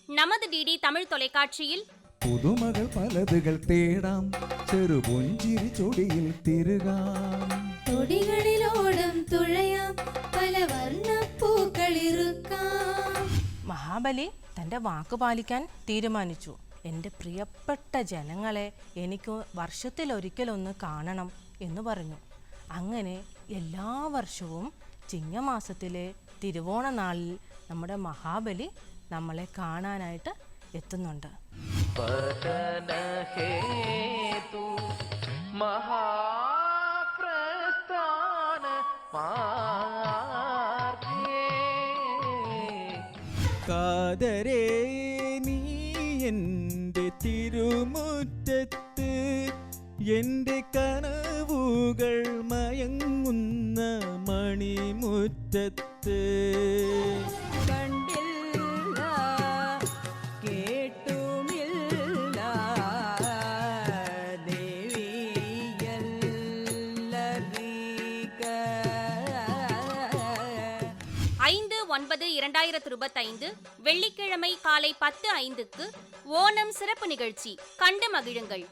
நமது டிடி தமிழ் தொலைக்காட்சியில் പുതുമകൾ പലതുകൾ തേടാം, ചെറുപുഞ്ചിരി ചൊടിയിൽ തിരുകാം. തൊടികളിലോടും തുഴയാം, പല വർണ്ണപ്പൂക്കളിറുക്കാം. മഹാബലി തൻ്റെ വാക്ക് പാലിക്കാൻ തീരുമാനിച്ചു. എൻ്റെ പ്രിയപ്പെട്ട ജനങ്ങളെ എനിക്ക് വർഷത്തിലൊരിക്കലൊന്ന് കാണണം എന്ന് പറഞ്ഞു. അങ്ങനെ എല്ലാ വർഷവും ചിങ്ങമാസത്തിലെ തിരുവോണ നാളിൽ നമ്മുടെ മഹാബലി നമ്മളെ കാണാനായിട്ട് എത്തുന്നുണ്ട്. കാതരേ നീ എൻ്റെ തിരുമുറ്റത്ത്, എൻ്റെ കനവുകൾ മയങ്ങുന്ന മണിമുറ്റത്ത്. കണ്ടില്ല കേട്ടുമില്ല ദേവിയല്ലറിക. 5/9/2025 வெள்ளிக்கிழமை காலை 10:05க்கு ஓணம் சிறப்பு நிகழ்ச்சி கண்டு மகிழுங்கள்.